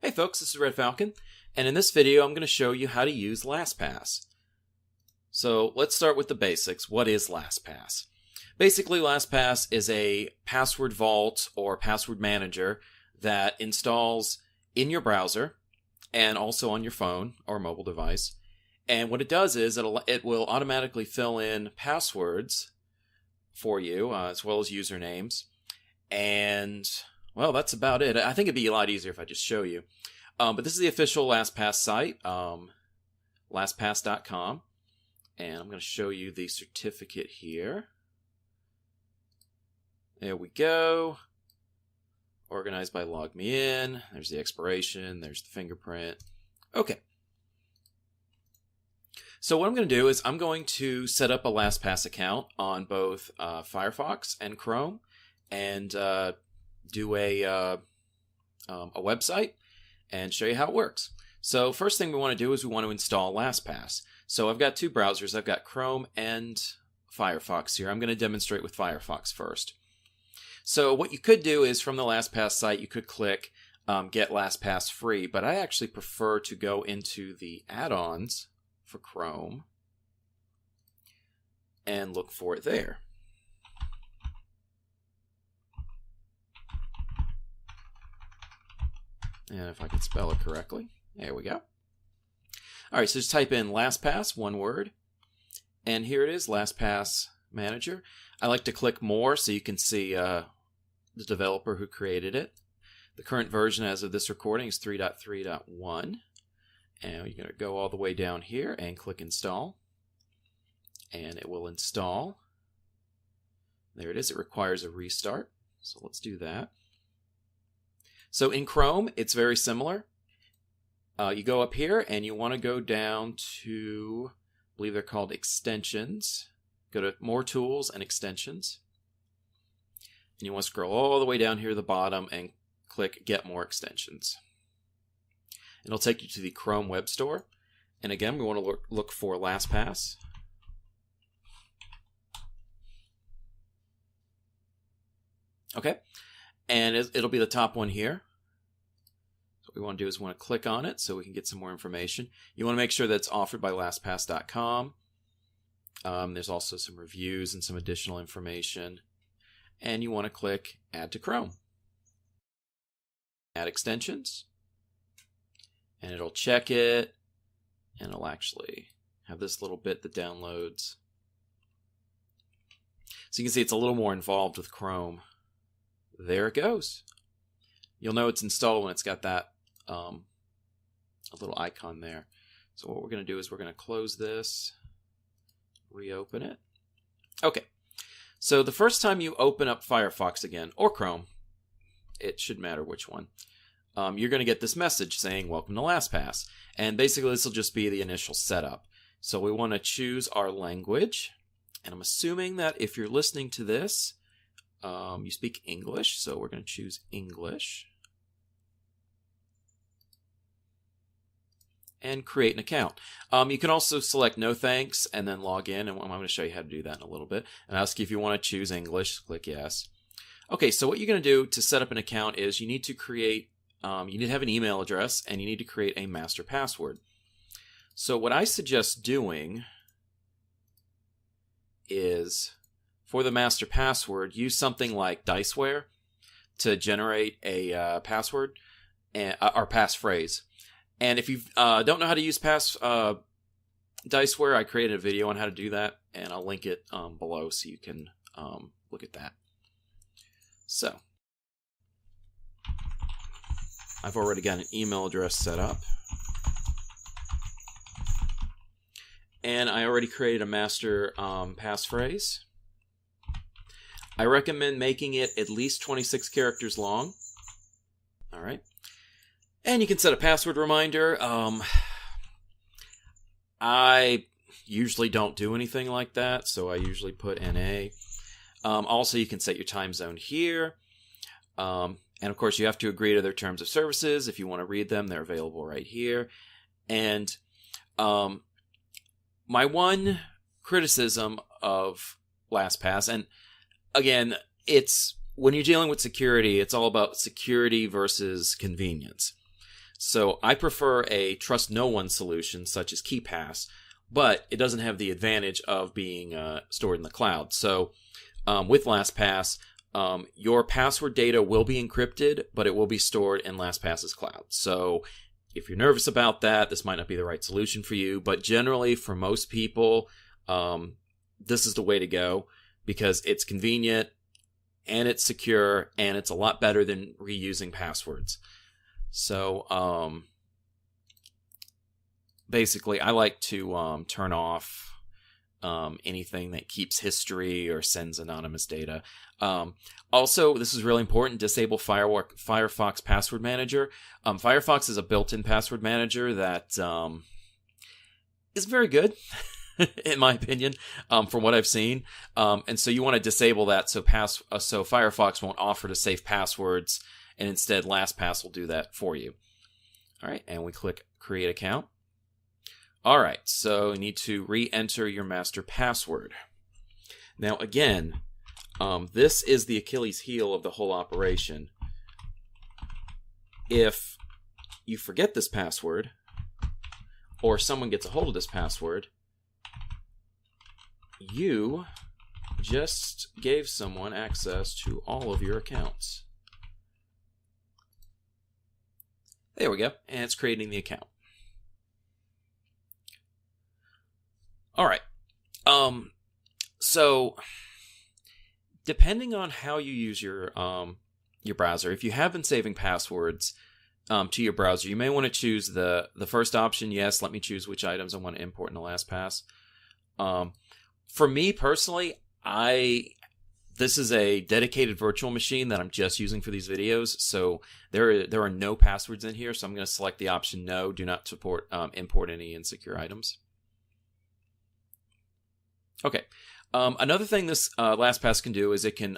Hey folks, this is Red Falcon, and in this video I'm going to show you how to use LastPass. So let's start with the basics. What is LastPass? Basically, LastPass is a password vault or password manager that installs in your browser and also on your phone or mobile device. And what it does is it will automatically fill in passwords for you, as well as usernames. And well, that's about it. I think it'd be a lot easier if I just show you. But this is the official LastPass site, lastpass.com. And I'm going to show you the certificate here. There we go. Organized by log me in. There's the expiration. There's the fingerprint. Okay. So what I'm going to do is I'm going to set up a LastPass account on both Firefox and Chrome and do a website and show you how it works. So first thing we want to do is we want to install LastPass. So I've got two browsers. I've got Chrome and Firefox here. I'm going to demonstrate with Firefox first. So what you could do is from the LastPass site, you could click Get LastPass Free, but I actually prefer to go into the add-ons for Chrome and look for it there. And if I can spell it correctly, there we go. All right, so just type in LastPass, one word, and here it is, LastPass Manager. I like to click More so you can see the developer who created it. The current version as of this recording is 3.3.1, and you're going to go all the way down here and click Install, and it will install. There it is. It requires a restart, so let's do that. So in Chrome, it's very similar. You go up here and you want to go down to, I believe they're called extensions. Go to More Tools and Extensions. And you want to scroll all the way down here to the bottom and click Get More Extensions. It'll take you to the Chrome Web Store. And again, we want to look for LastPass. Okay. And it'll be the top one here. So what we want to do is we want to click on it so we can get some more information. You want to make sure that it's offered by LastPass.com. There's also some reviews and some additional information. And you want to click Add to Chrome. Add extensions. And it'll check it. And it'll actually have this little bit that downloads. So you can see it's a little more involved with Chrome. There it goes. You'll know it's installed when it's got that a little icon there. So what we're going to do is we're going to close this, reopen it. Okay. So the first time you open up Firefox again, or Chrome, it should matter which one, you're going to get this message saying, "Welcome to LastPass." And basically this will just be the initial setup. So we want to choose our language. And I'm assuming that if you're listening to this, you speak English, so we're going to choose English. And create an account. You can also select no thanks and then log in, and I'm going to show you how to do that in a little bit. And ask you if you want to choose English, click yes. Okay, so what you're going to do to set up an account is you need to create, you need to have an email address, and you need to create a master password. So what I suggest doing is, for the master password, use something like Diceware to generate a password or passphrase. And if you don't know how to use Diceware, I created a video on how to do that, and I'll link it below so you can look at that. So, I've already got an email address set up. And I already created a master passphrase. I recommend making it at least 26 characters long. All right. And you can set a password reminder. I usually don't do anything like that, so I usually put NA. Also, you can set your time zone here. And of course, you have to agree to their terms of services. If you want to read them, they're available right here. And my one criticism of LastPass, and again, it's when you're dealing with security, it's all about security versus convenience. So I prefer a trust no one solution such as KeePass, but it doesn't have the advantage of being stored in the cloud. So with LastPass, your password data will be encrypted, but it will be stored in LastPass's cloud. So if you're nervous about that, this might not be the right solution for you. But generally, for most people, this is the way to go because it's convenient and it's secure and it's a lot better than reusing passwords. So basically, I like to turn off anything that keeps history or sends anonymous data. Also, this is really important, disable Firefox Password Manager. Firefox is a built-in password manager that is very good, in my opinion, from what I've seen. And so you want to disable that so Firefox won't offer to save passwords, and instead LastPass will do that for you. All right, and we click Create Account. All right, so you need to re-enter your master password. Now, again, this is the Achilles heel of the whole operation. If you forget this password, or someone gets a hold of this password, you just gave someone access to all of your accounts. There we go, and it's creating the account. All right. So depending on how you use your browser, if you have been saving passwords to your browser, you may want to choose the first option. Yes, let me choose which items I want to import into LastPass. For me personally, this is a dedicated virtual machine that I'm just using for these videos, so there are no passwords in here. So I'm going to select the option No, do not support import any insecure items. Okay. Another thing this LastPass can do is it can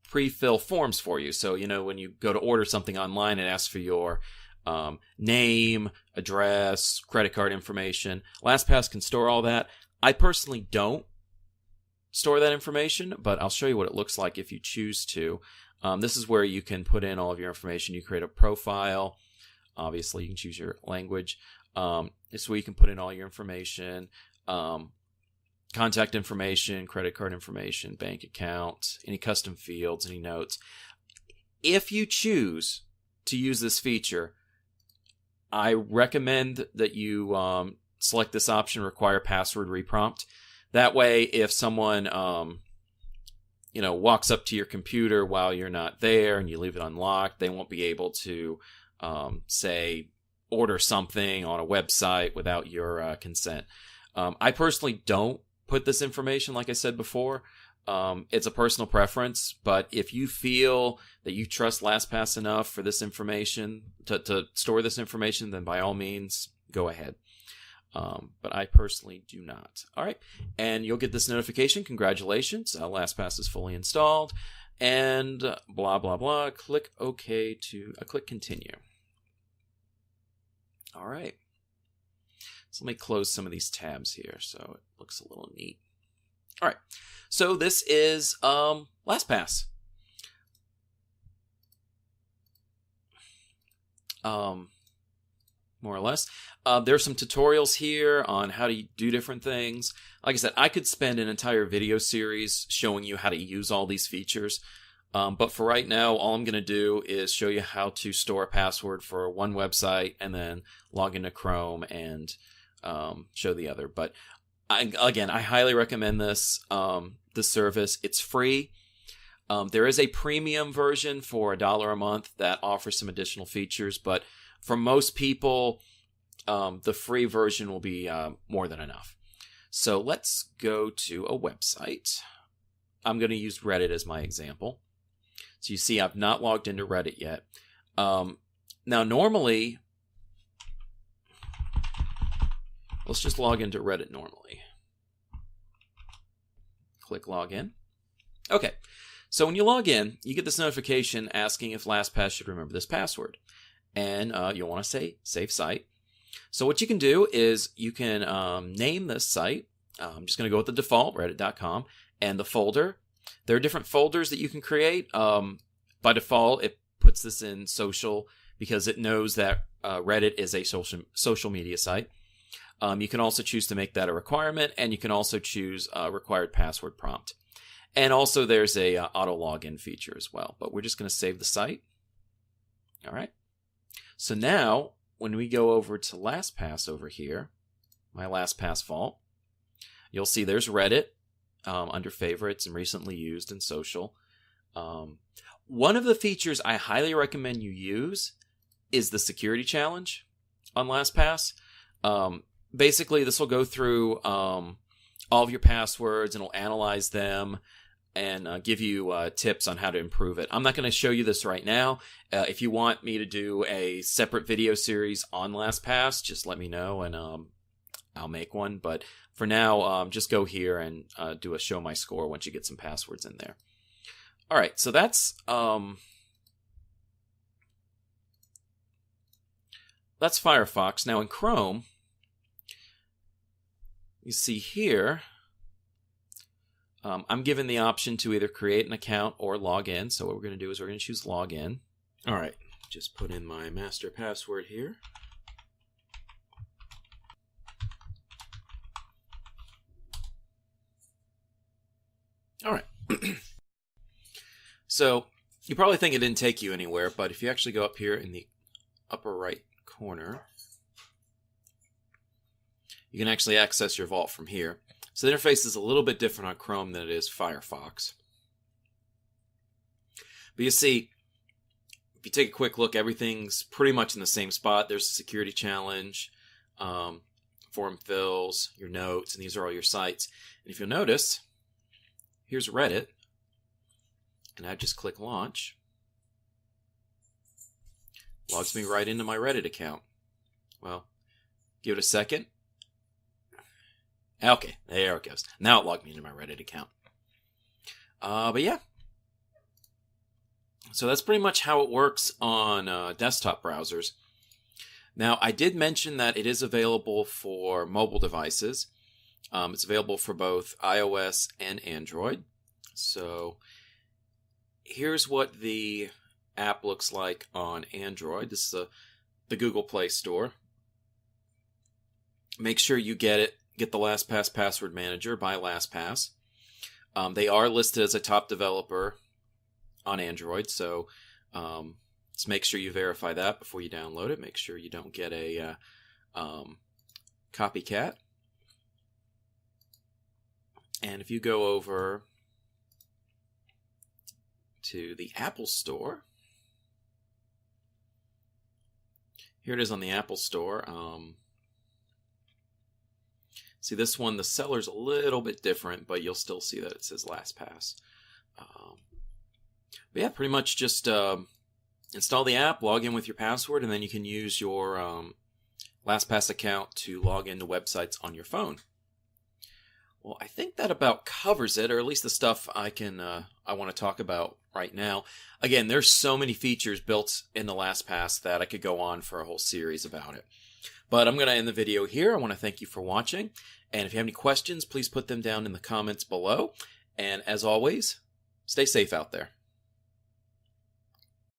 pre-fill forms for you. So, when you go to order something online, it asks for your name, address, credit card information. LastPass can store all that. I personally don't store that information, but I'll show you what it looks like if you choose to. This is where you can put in all of your information. You create a profile. Obviously, you can choose your language. This is where you can put in all your information. Contact information, credit card information, bank account, any custom fields, any notes. If you choose to use this feature, I recommend that you select this option, require password reprompt. That way, if someone walks up to your computer while you're not there and you leave it unlocked, they won't be able to say order something on a website without your consent. I personally don't put this information, like I said before. It's a personal preference, but if you feel that you trust LastPass enough for this information, to store this information, then by all means, go ahead. But I personally do not. All right, and you'll get this notification. Congratulations, LastPass is fully installed, and blah, blah, blah. Click OK click Continue. All right. So let me close some of these tabs here so it looks a little neat. All right, so this is LastPass. More or less. There's some tutorials here on how to do different things. Like I said, I could spend an entire video series showing you how to use all these features. But for right now, all I'm going to do is show you how to store a password for one website and then log into Chrome and show the other. But I highly recommend this service. It's free. There is a premium version for $1 a month that offers some additional features, but for most people, the free version will be more than enough. So let's go to a website. I'm going to use Reddit as my example. So you see I've not logged into Reddit yet. Now normally, let's just log into Reddit normally. Click Login. Okay, so when you log in, you get this notification asking if LastPass should remember this password. And you'll want to say Save Site. So what you can do is you can name this site. I'm just going to go with the default, reddit.com, and the folder. There are different folders that you can create. By default, it puts this in social because it knows that Reddit is a social media site. You can also choose to make that a requirement, and you can also choose a required password prompt. And also there's a auto login feature as well, but we're just going to save the site. All right. So now when we go over to LastPass over here, my LastPass vault, you'll see there's Reddit under favorites and recently used and social. One of the features I highly recommend you use is the security challenge on LastPass. Basically, this will go through all of your passwords and it'll analyze them and give you tips on how to improve it. I'm not going to show you this right now. If you want me to do a separate video series on LastPass, just let me know and I'll make one. But for now, just go here and do a show my score once you get some passwords in there. All right, so that's Firefox. Now in Chrome, you see here, I'm given the option to either create an account or log in. So what we're going to do is we're going to choose log in. All right, just put in my master password here. All right. So you probably think it didn't take you anywhere, but if you actually go up here in the upper right corner, you can actually access your vault from here. So the interface is a little bit different on Chrome than it is Firefox. But you see, if you take a quick look, everything's pretty much in the same spot. There's a security challenge, form fills, your notes, and these are all your sites. And if you'll notice, here's Reddit. And I just click launch. Logs me right into my Reddit account. Well, give it a second. Okay, there it goes. Now it logged me into my Reddit account. But yeah. So that's pretty much how it works on desktop browsers. Now, I did mention that it is available for mobile devices. It's available for both iOS and Android. So here's what the app looks like on Android. This is the Google Play Store. Make sure you get it. Get the LastPass Password Manager by LastPass. They are listed as a top developer on Android, so let's make sure you verify that before you download it. Make sure you don't get a copycat. And if you go over to the Apple Store, here it is on the Apple Store. See, this one, the seller's a little bit different, but you'll still see that it says LastPass. But yeah, pretty much just install the app, log in with your password, and then you can use your LastPass account to log into websites on your phone. Well, I think that about covers it, or at least the stuff I want to talk about right now. Again, there's so many features built in the LastPass that I could go on for a whole series about it. But I'm going to end the video here. I want to thank you for watching. And if you have any questions, please put them down in the comments below. And as always, stay safe out there.